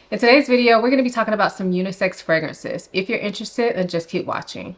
In today's video, we're going to be talking about some unisex fragrances. If you're interested, then just keep watching.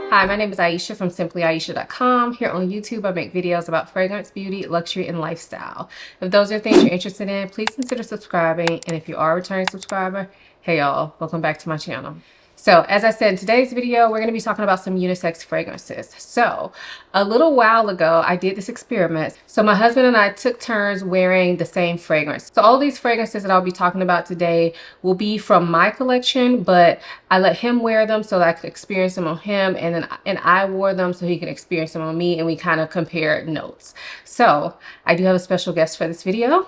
Hi, my name is Ayesha from simplyayesha.com. Here on YouTube, I make videos about fragrance, beauty, luxury, and lifestyle. If those are things you're interested in, please consider subscribing. And if you are a returning subscriber, hey y'all, welcome back to my channel. So as I said, in today's video, we're going to be talking about some unisex fragrances. So a little while ago, I did this experiment. So my husband and I took turns wearing the same fragrance. So all these fragrances that I'll be talking about today will be from my collection, but I let him wear them so that I could experience them on him, and I wore them so he could experience them on me, and we kind of compared notes. So I do have a special guest for this video.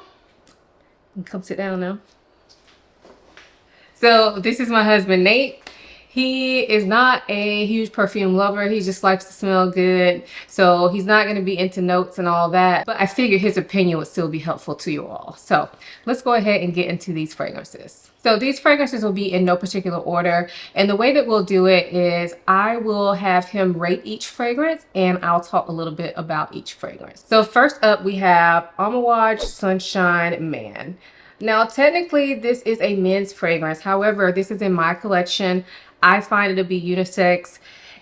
Come sit down now. So this is my husband, Nate. He is not a huge perfume lover. He just likes to smell good. So he's not going to be into notes and all that. But I figured his opinion would still be helpful to you all. So let's go ahead and get into these fragrances. So these fragrances will be in no particular order. And the way that we'll do it is I will have him rate each fragrance and I'll talk a little bit about each fragrance. So first up, we have Amouage Sunshine Man. Now, technically, this is a men's fragrance. However, this is in my collection. I find it to be unisex,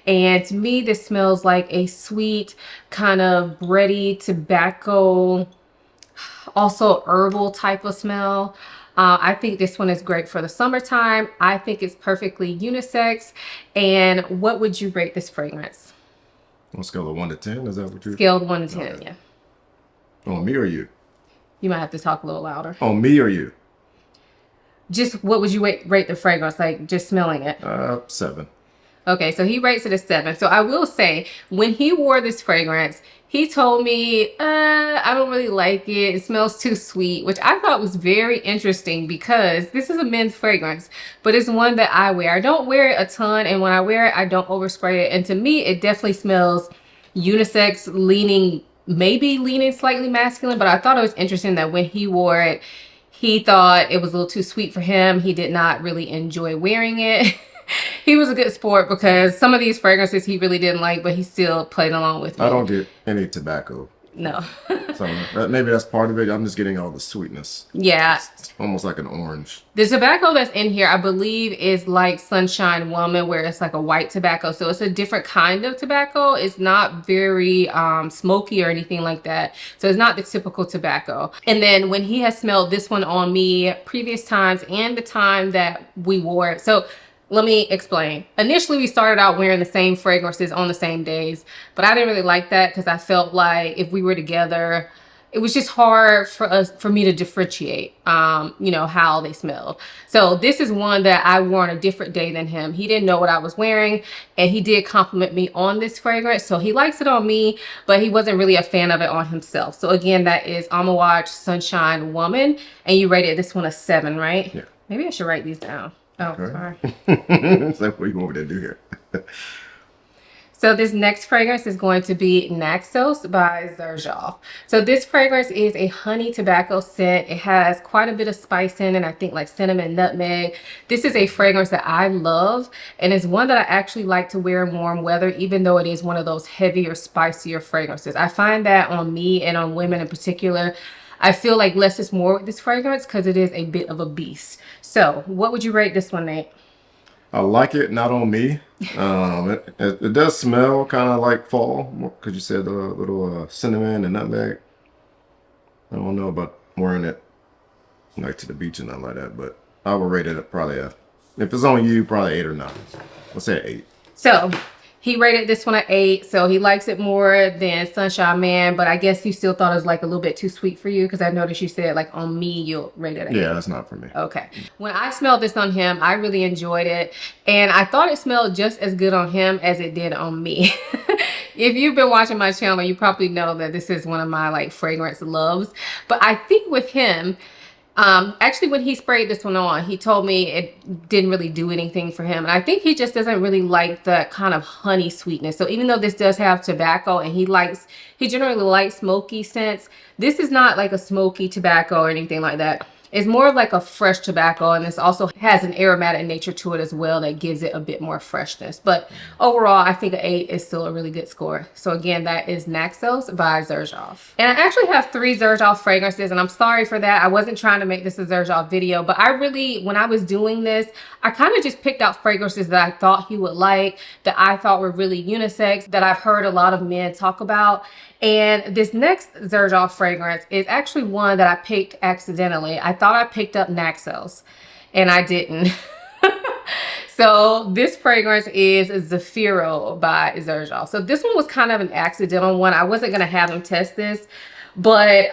and to me this smells like a sweet kind of bready tobacco, also herbal type of smell. I think this one is great for the summertime. I think it's perfectly unisex. And what would you rate this fragrance? On a scale of 1 to 10, is that what you're... Scaled 1 to 10, right. Yeah. On me or you? You might have to talk a little louder. On me or you? Just what would you rate the fragrance, like just smelling it? 7. Okay, so he rates it a 7. So I will say, when he wore this fragrance, he told me, I don't really like it. It smells too sweet, which I thought was very interesting because this is a men's fragrance, but it's one that I wear. I don't wear it a ton, and when I wear it, I don't overspray it. And to me, it definitely smells unisex, maybe leaning slightly masculine, but I thought it was interesting that when he wore it, he thought it was a little too sweet for him. He did not really enjoy wearing it. He was a good sport because some of these fragrances he really didn't like, but he still played along with me. I don't get any tobacco. No. So maybe that's part of it. I'm just getting all the sweetness. Yeah. It's almost like an orange. The tobacco that's in here, I believe, is like Sunshine Woman, where it's like a white tobacco. So it's a different kind of tobacco. It's not very smoky or anything like that. So it's not the typical tobacco. And then when he has smelled this one on me previous times and the time that we wore it. So let me explain. Initially, we started out wearing the same fragrances on the same days, but I didn't really like that because I felt like if we were together, it was just hard for me to differentiate, how they smelled. So this is one that I wore on a different day than him. He didn't know what I was wearing, and he did compliment me on this fragrance. So he likes it on me, but he wasn't really a fan of it on himself. So again, that is Amouage Sunshine Woman, and you rated this one a 7, right? Yeah. Maybe I should write these down. Oh, Okay. Sorry. So what you want me to do here? So this next fragrance is going to be Naxos by Xerjoff. So this fragrance is a honey tobacco scent. It has quite a bit of spice in it, I think like cinnamon, nutmeg. This is a fragrance that I love, and it's one that I actually like to wear in warm weather, even though it is one of those heavier, spicier fragrances. I find that on me and on women in particular, I feel like less is more with this fragrance because it is a bit of a beast. So what would you rate this one, Nate? I like it, not on me. It does smell kind of like fall, because you said a little cinnamon and nutmeg. I don't know about wearing it like to the beach and nothing like that, but I would rate it probably if it's on you, probably 8 or 9. Let's say 8. So he rated this one an 8, so he likes it more than Sunshine Man, but I guess you still thought it was like a little bit too sweet for you because I noticed you said like on me you'll rate it an 8. Yeah, that's not for me. Okay. When I smelled this on him, I really enjoyed it, and I thought it smelled just as good on him as it did on me. If you've been watching my channel, you probably know that this is one of my like fragrance loves, but I think with him, actually when he sprayed this one on, he told me it didn't really do anything for him. And I think he just doesn't really like the kind of honey sweetness. So even though this does have tobacco and he generally likes smoky scents, this is not like a smoky tobacco or anything like that. It's more of like a fresh tobacco, and this also has an aromatic nature to it as well that gives it a bit more freshness. But overall, I think an 8 is still a really good score. So again, that is Naxos by Xerjoff. And I actually have 3 Xerjoff fragrances, and I'm sorry for that. I wasn't trying to make this a Xerjoff video, but I really, when I was doing this, I kind of just picked out fragrances that I thought he would like, that I thought were really unisex, that I've heard a lot of men talk about. And this next Xerjoff fragrance is actually one that I picked accidentally. I thought I picked up Naxos, and I didn't. So this fragrance is Zafiro by Xerjoff. So this one was kind of an accidental one. I wasn't going to have him test this, but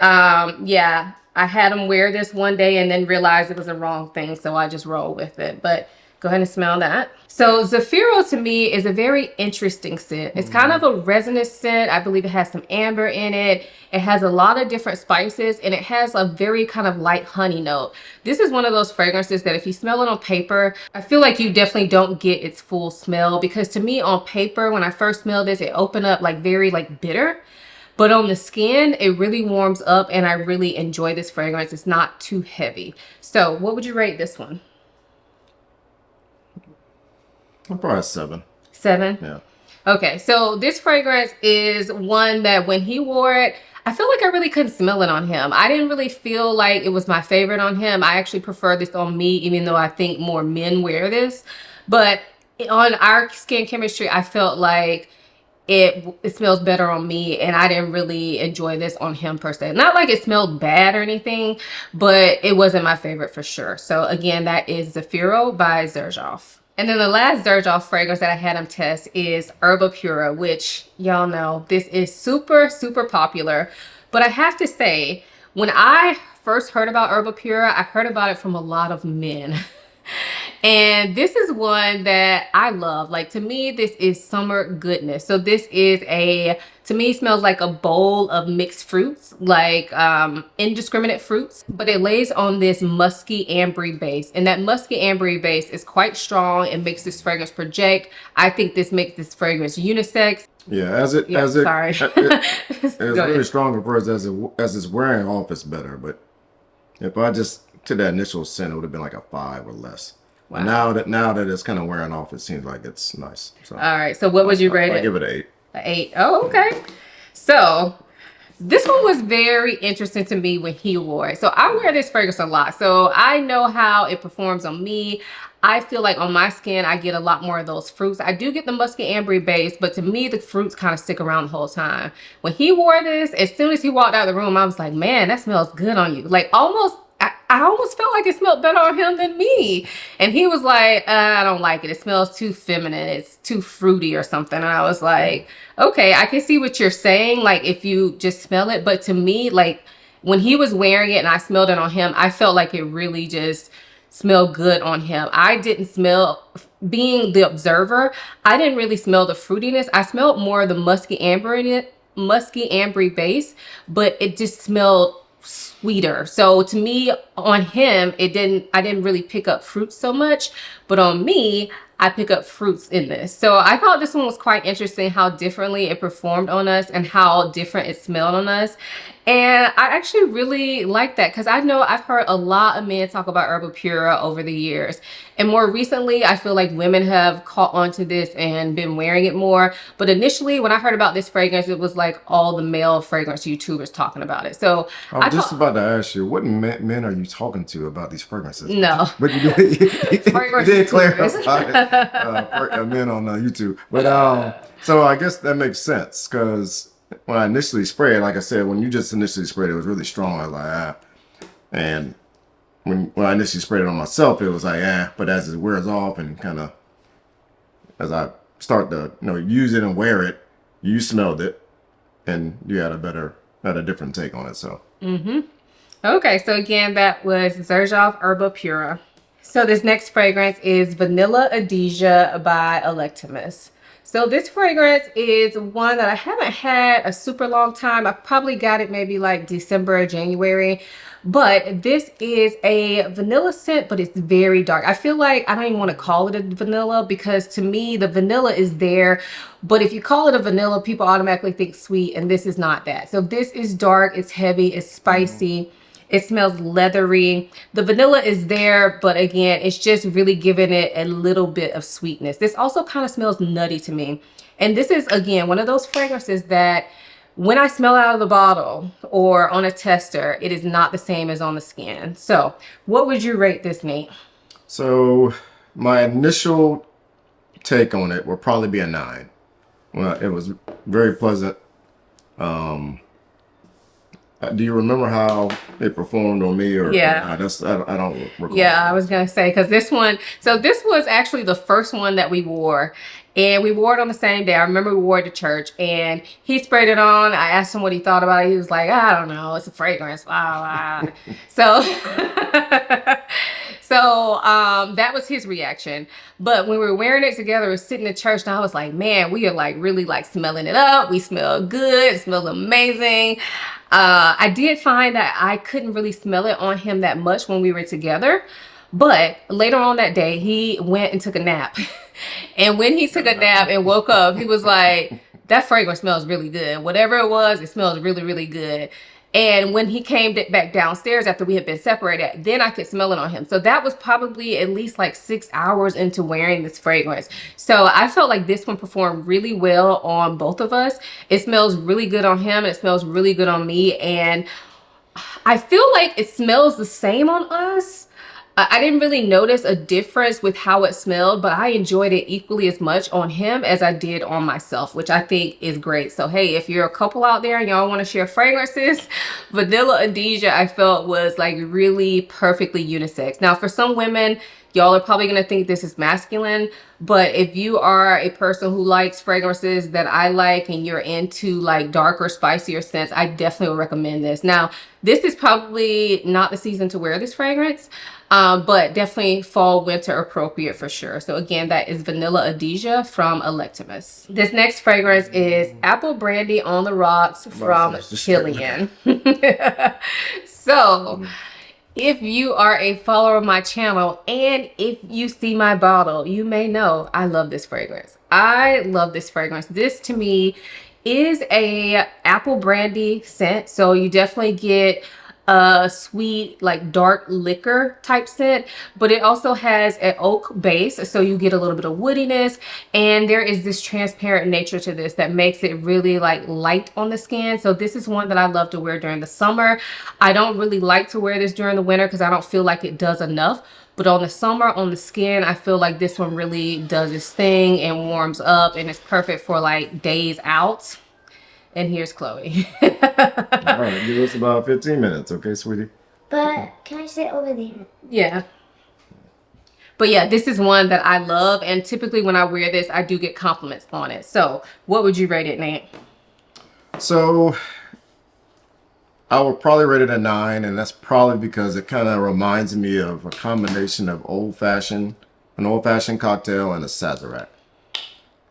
yeah, I had him wear this one day and then realized it was the wrong thing, so I just rolled with it. But go ahead and smell that. So Zafiro to me is a very interesting scent. It's kind of a resinous scent. I believe it has some amber in it. It has a lot of different spices, and it has a very kind of light honey note. This is one of those fragrances that if you smell it on paper, I feel like you definitely don't get its full smell, because to me on paper, when I first smelled this, it opened up like very like bitter. But on the skin, it really warms up, and I really enjoy this fragrance. It's not too heavy. So what would you rate this one? I'm probably a 7. 7? Yeah. Okay, so this fragrance is one that when he wore it, I feel like I really couldn't smell it on him. I didn't really feel like it was my favorite on him. I actually prefer this on me, even though I think more men wear this. But on our skin chemistry, I felt like it smells better on me, and I didn't really enjoy this on him per se. Not like it smelled bad or anything, but it wasn't my favorite for sure. So again, that is Zafiro by Xerjoff. And then the last Xerjoff fragrance that I had him test is Herba Pura, which y'all know this is super, super popular. But I have to say, when I first heard about Herba Pura, I heard about it from a lot of men. And this is one that I love. Like, to me, this is summer goodness. So this is to me, smells like a bowl of mixed fruits, like indiscriminate fruits, but it lays on this musky ambery base. And that musky ambery base is quite strong. It makes this fragrance project. I think this makes this fragrance unisex. Yeah, sorry. It's really strong at first. As it's wearing off, it's better. But if I just took that initial scent, it would have been like a 5 or less. Wow. And now that it's kind of wearing off, it seems like it's nice. So, all right. So what would you rate it? I give it an 8. An 8. Oh, okay. So this one was very interesting to me when he wore it. So I wear this fragrance a lot, so I know how it performs on me. I feel like on my skin, I get a lot more of those fruits. I do get the musky ambery base, but to me, the fruits kind of stick around the whole time. When he wore this, as soon as he walked out of the room, I was like, man, that smells good on you. Like, I almost felt like it smelled better on him than me. And he was like, I don't like it. It smells too feminine. It's too fruity or something. And I was like, okay, I can see what you're saying. Like, if you just smell it. But to me, like, when he was wearing it and I smelled it on him, I felt like it really just smelled good on him. I didn't smell, being the observer, I didn't really smell the fruitiness. I smelled more of the musky ambery base, but it just smelled sweeter. So to me, on him, I didn't really pick up fruits so much, but on me, I pick up fruits in this. So I thought this one was quite interesting, how differently it performed on us and how different it smelled on us. And I actually really like that, because I know I've heard a lot of men talk about Herba Pura over the years. And more recently, I feel like women have caught on to this and been wearing it more. But initially, when I heard about this fragrance, it was like all the male fragrance YouTubers talking about it. So I was just about to ask you, what men are you talking to about these fragrances? No. But you did clarify men on YouTube. But so I guess that makes sense, because when I initially sprayed, like I said, when you just initially sprayed, it was really strong. I was like, and when I initially sprayed it on myself, it was like, but as it wears off and kind of, as I start to, use it and wear it, you smelled it and you had a different take on it. So. Okay. So again, that was Xerjoff Herba Pura. So this next fragrance is Vanilla Adhesia by Electimus. So this fragrance is one that I haven't had a super long time. I probably got it maybe like December or January. But this is a vanilla scent, but it's very dark. I feel like I don't even want to call it a vanilla, because to me, the vanilla is there. But if you call it a vanilla, people automatically think sweet, and this is not that. So this is dark, it's heavy, it's spicy. It smells leathery. The vanilla is there, but again, it's just really giving it a little bit of sweetness. This also kind of smells nutty to me. And this is, again, one of those fragrances that when I smell out of the bottle or on a tester, it is not the same as on the skin. So what would you rate this, Nate? So my initial take on it will probably be a 9. Well, it was very pleasant. Do you remember how it performed on me, or Yeah. I don't recall. Yeah, I was gonna say, because this one, so this was actually the first one that we wore, and we wore it on the same day. I remember we wore it to church, and he sprayed it on. I asked him what he thought about it. He was like, I don't know, it's a fragrance, blah, blah. So that was his reaction. But when we were wearing it together, we were sitting in church, and I was like, man, we are like really like smelling it up. We smell good. It smells amazing. I did find that I couldn't really smell it on him that much when we were together. But later on that day, he went and took a nap. And when he took a nap and woke up, he was like, that fragrance smells really good. Whatever it was, it smells really, really good. And when he came back downstairs after we had been separated, then I could smell it on him. So that was probably at least like 6 hours into wearing this fragrance. So I felt like this one performed really well on both of us. It smells really good on him. It smells really good on me. And I feel like it smells the same on us. I didn't really notice a difference with how it smelled, but I enjoyed it equally as much on him as I did on myself, which I think is great. So, hey, if you're a couple out there and y'all want to share fragrances, Vanilla Ayesha I felt was like really perfectly unisex. Now, for some women, y'all are probably going to think this is masculine, but if you are a person who likes fragrances that I like and you're into like darker, spicier scents, I definitely would recommend this. Now, this is probably not the season to wear this fragrance, but definitely fall, winter appropriate for sure. So again, that is Vanilla Ayesha from Electimus. This next fragrance is Apple Brandy on the Rocks from Killian. So if you are a follower of my channel and if you see my bottle, you may know I love this fragrance. I love this fragrance. This to me is a apple brandy scent. So you definitely get a sweet, like dark liquor type scent, but it also has an oak base. So you get a little bit of woodiness, and there is this transparent nature to this that makes it really like light on the skin. So this is one that I love to wear during the summer. I don't really like to wear this during the winter because I don't feel like it does enough. But on the summer, on the skin, I feel like this one really does its thing and warms up, and it's perfect for like days out. And here's Chloe. All right, give us about 15 minutes, okay, sweetie? But can I sit over there? Yeah. But yeah, this is one that I love, and typically when I wear this, I do get compliments on it. So what would you rate it, Nate? So I would probably rate it a 9, and that's probably because it kind of reminds me of a combination of an old-fashioned cocktail and a Sazerac.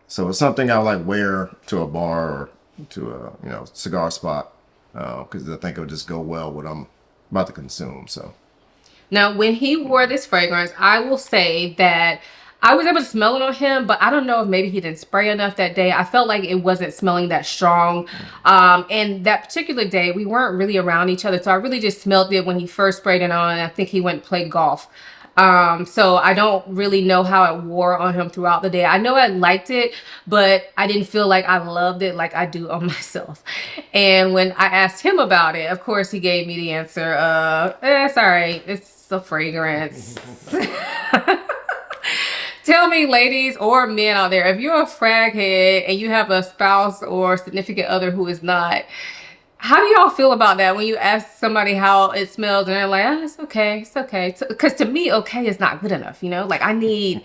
So it's something I like wear to a bar or to a cigar spot, because I think it would just go well with what I'm about to consume. So now when he wore this fragrance, I will say that I was able to smell it on him, but I don't know if maybe he didn't spray enough that day. I felt like it wasn't smelling that strong. And that particular day, we weren't really around each other. So I really just smelled it when he first sprayed it on. And I think he went and played golf. So I don't really know how it wore on him throughout the day. I know I liked it, but I didn't feel like I loved it like I do on myself. And when I asked him about it, of course, he gave me the answer, it's all right. It's a fragrance. Tell me, ladies or men out there, if you're a frag head and you have a spouse or significant other who is not, how do y'all feel about that when you ask somebody how it smells and they're like, oh, it's okay, it's okay? Because to me, okay is not good enough, Like I need,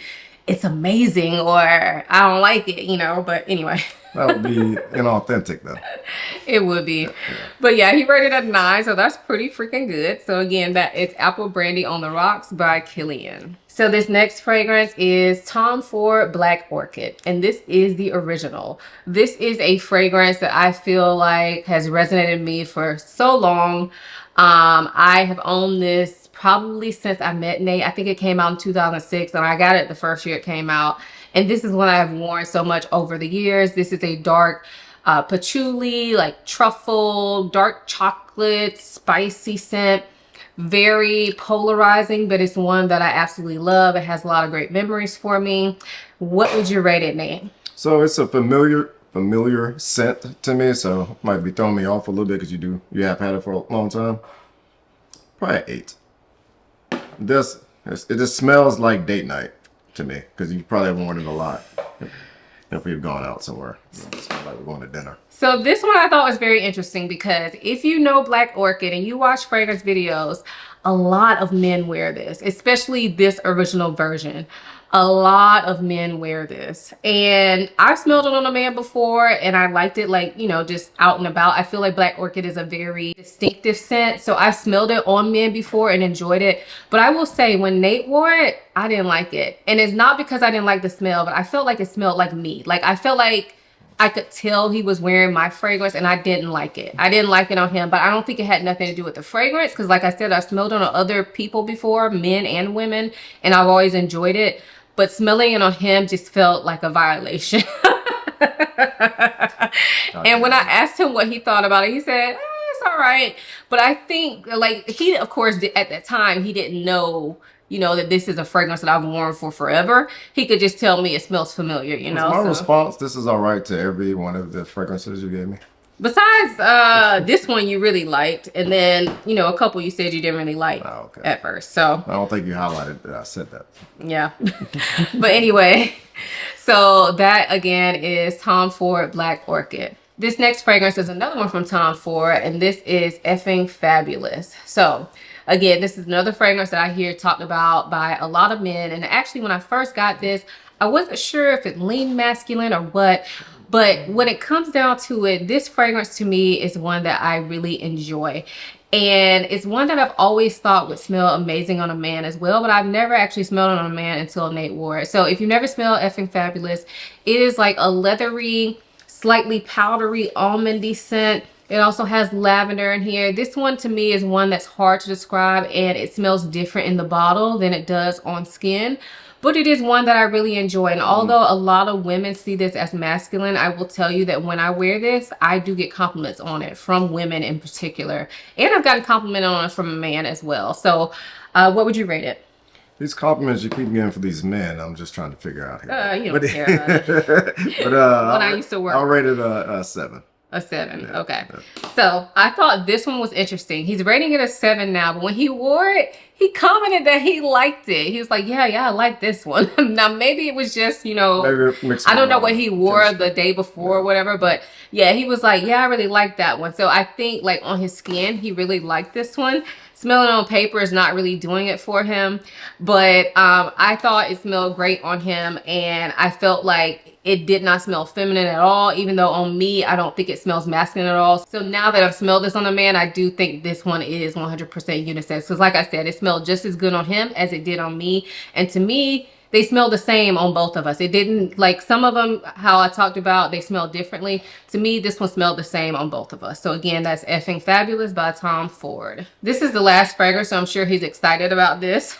it's amazing, or I don't like it, But anyway. that would be inauthentic, though. It would be. But yeah, he rated a 9, so that's pretty freaking good. So again, that is Apple Brandy on the Rocks by Killian. So this next fragrance is Tom Ford Black Orchid, and this is the original. This is a fragrance that I feel like has resonated with me for so long. I have owned this probably since I met Nate. I think it came out in 2006, and I got it the first year it came out. And this is one I've worn so much over the years. This is a dark patchouli, like truffle, dark chocolate, spicy scent. very polarizing, but it's one that I absolutely love. It has a lot of great memories for me. What would you rate it, Nate? So it's a familiar scent to me, so might be throwing me off a little bit because you have had it for a long time. Probably an 8. It just smells like date night to me because you probably have worn it a lot if we've gone out somewhere. It smells like we're going to dinner. So this one I thought was very interesting because if you know Black Orchid and you watch fragrance videos, a lot of men wear this, especially this original version. A lot of men wear this, and I've smelled it on a man before and I liked it, like, you know, just out and about. I feel like Black Orchid is a very distinctive scent, so I've smelled it on men before and enjoyed it. But I will say when Nate wore it, I didn't like it, and it's not because I didn't like the smell, but I felt like it smelled like me. Like I felt like I could tell he was wearing my fragrance and I didn't like it. I didn't like it on him, but I don't think it had nothing to do with the fragrance because like I said, I smelled it on other people before, men and women, and I've always enjoyed it. But smelling it on him just felt like a violation. And when I asked him what he thought about it, he said, it's all right. But I think, like, he, of course, at that time, he didn't know, you know, that this is a fragrance that I've worn for forever. He could just tell me it smells familiar, you know. My response, this is all right to every one of the fragrances you gave me. Besides this one you really liked, and then, you know, a couple you said you didn't really like at first. So I don't think you highlighted that I said that. Yeah. But anyway, so that again is Tom Ford Black Orchid. This next fragrance is another one from Tom Ford, and this is Effing Fabulous. So again, this is another fragrance that I hear talked about by a lot of men. And actually, when I first got this, I wasn't sure if it leaned masculine or what. But when it comes down to it, this fragrance to me is one that I really enjoy. And it's one that I've always thought would smell amazing on a man as well, but I've never actually smelled it on a man until Nate wore it. So if you've never smelled Effing Fabulous, it is like a leathery, slightly powdery, almondy scent. It also has lavender in here. This one to me is one that's hard to describe, and it smells different in the bottle than it does on skin. But it is one that I really enjoy. And although a lot of women see this as masculine, I will tell you that when I wear this, I do get compliments on it from women in particular. And I've gotten complimented on it from a man as well. So what would you rate it? These compliments you keep getting for these men, I'm just trying to figure out here. You don't care about it. But When I used to work. I'll rate it a 7. A 7. Yeah, Okay. yeah. So I thought this one was interesting. He's rating it a 7 now, but when he wore it, he commented that he liked it. He was like, yeah, I like this one. Now, maybe it was just, you know, I don't know what he wore the day before or whatever, but yeah, he was like, yeah, I really like that one. So I think like on his skin, he really liked this one. Smelling on paper is not really doing it for him, but I thought it smelled great on him, and I felt like it did not smell feminine at all, even though on me, I don't think it smells masculine at all. So now that I've smelled this on a man, I do think this one is 100% unisex. Because like I said, it smelled just as good on him as it did on me. And to me, they smell the same on both of us. It didn't, like some of them, how I talked about, they smell differently. To me, this one smelled the same on both of us. So again, that's Effing Fabulous by Tom Ford. This is the last fragrance, so I'm sure he's excited about this.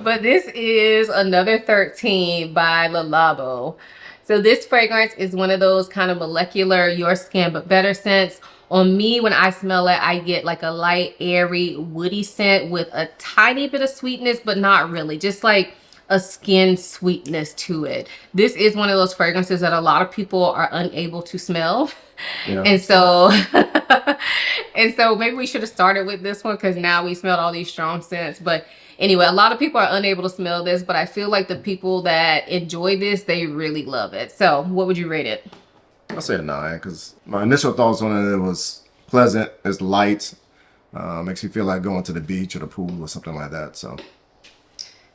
But this is another 13 by Le Labo. So this fragrance is one of those kind of molecular, your skin but better scents. On me, when I smell it, I get like a light, airy, woody scent with a tiny bit of sweetness, but not really. Just like a skin sweetness to it. This is one of those fragrances that a lot of people are unable to smell. Yeah. And so maybe we should have started with this one because now we smelled all these strong scents. But anyway, a lot of people are unable to smell this, but I feel like the people that enjoy this, they really love it. So what would you rate it? I'll say a 9 because my initial thoughts on it was pleasant, it's light, makes you feel like going to the beach or the pool or something like that. So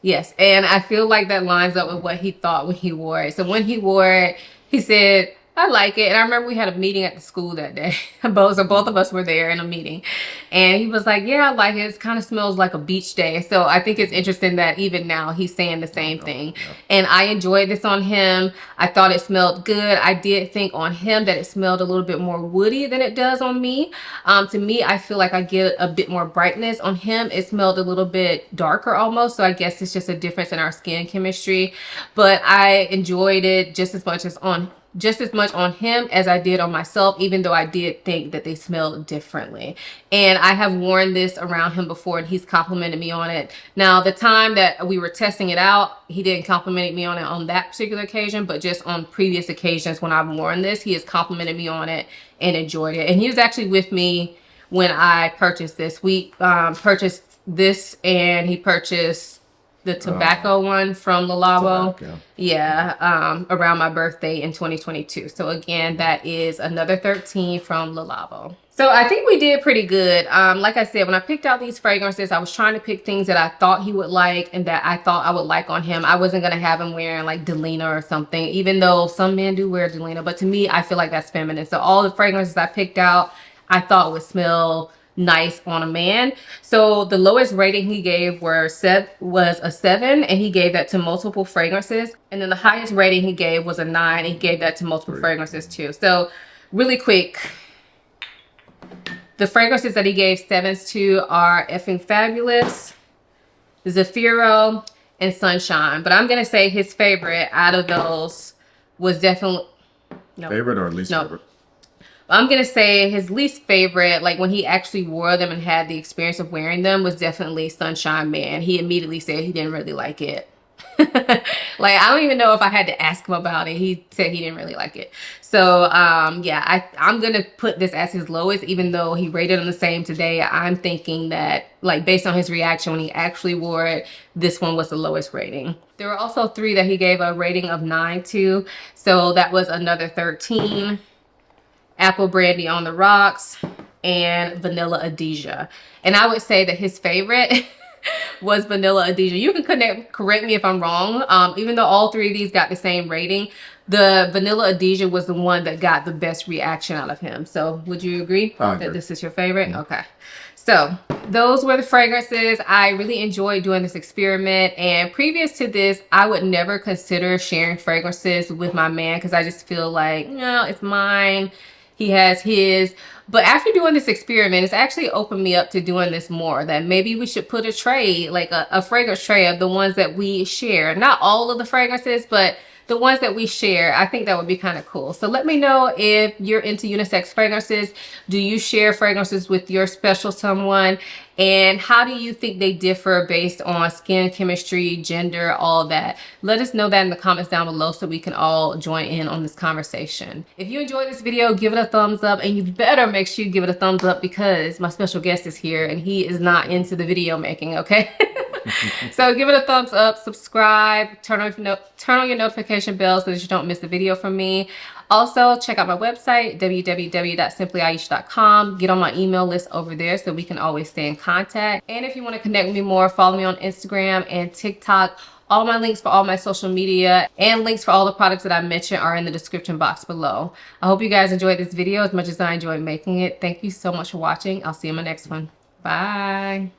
yes, and I feel like that lines up with what he thought when he wore it. So when he wore it, he said, I like it. And I remember we had a meeting at the school that day. both of us were there in a meeting. And he was like, yeah, I like it. It kind of smells like a beach day. So I think it's interesting that even now he's saying the same thing. Yeah. And I enjoyed this on him. I thought it smelled good. I did think on him that it smelled a little bit more woody than it does on me. To me, I feel like I get a bit more brightness. On him, it smelled a little bit darker almost. So I guess it's just a difference in our skin chemistry. But I enjoyed it just as much as on just as much on him as I did on myself, even though I did think that they smelled differently. And I have worn this around him before, and he's complimented me on it. Now, the time that we were testing it out, he didn't compliment me on it on that particular occasion, but just on previous occasions when I've worn this, he has complimented me on it and enjoyed it. And he was actually with me when I purchased this. We purchased this, and he purchased the tobacco one from Le Labo. Tobacco. Yeah, around my birthday in 2022. So again, that is another 13 from Le Labo. So I think we did pretty good. Like I said, when I picked out these fragrances, I was trying to pick things that I thought he would like and that I thought I would like on him. I wasn't going to have him wearing like Delina or something, even though some men do wear Delina. But to me, I feel like that's feminine. So all the fragrances I picked out, I thought would smell nice on a man. So the lowest rating he gave was a 7, and he gave that to multiple fragrances. And then the highest rating he gave was a 9, and he gave that to multiple fragrances too. So really quick, the fragrances that he gave 7s to are Effing Fabulous, Zafiro, and Sunshine. But I'm gonna say his favorite out of those was definitely Favorite or least favorite? I'm going to say his least favorite, like when he actually wore them and had the experience of wearing them, was definitely Sunshine Man. He immediately said he didn't really like it. Like, I don't even know if I had to ask him about it. He said he didn't really like it. So, yeah, I'm going to put this as his lowest, even though he rated them the same today. I'm thinking that, like, based on his reaction when he actually wore it, this one was the lowest rating. There were also 3 that he gave a rating of 9 to. So that was another 13. Apple Brandy on the Rocks, and Vanilla Adhesia. And I would say that his favorite was Vanilla Adhesia. You can correct me if I'm wrong. Even though all 3 of these got the same rating, the Vanilla Adhesia was the one that got the best reaction out of him. So would you agree that this is your favorite? Mm-hmm. Okay. So those were the fragrances. I really enjoyed doing this experiment. And previous to this, I would never consider sharing fragrances with my man because I just feel like, no, it's mine. He has his. But after doing this experiment, it's actually opened me up to doing this more. That maybe we should put a tray, like a fragrance tray of the ones that we share. Not all of the fragrances, but the ones that we share. I think that would be kind of cool. So let me know if you're into unisex fragrances. Do you share fragrances with your special someone? And how do you think they differ based on skin chemistry, gender, all that? Let us know that in the comments down below so we can all join in on this conversation. If you enjoyed this video, give it a thumbs up, and you better make sure you give it a thumbs up because my special guest is here and he is not into the video making, okay? So give it a thumbs up, subscribe, turn on your notification bell so that you don't miss a video from me. Also, check out my website, www.simplyayesha.com. Get on my email list over there so we can always stay in contact. And if you want to connect with me more, follow me on Instagram and TikTok. All my links for all my social media and links for all the products that I mentioned are in the description box below. I hope you guys enjoyed this video as much as I enjoyed making it. Thank you so much for watching. I'll see you in my next one. Bye.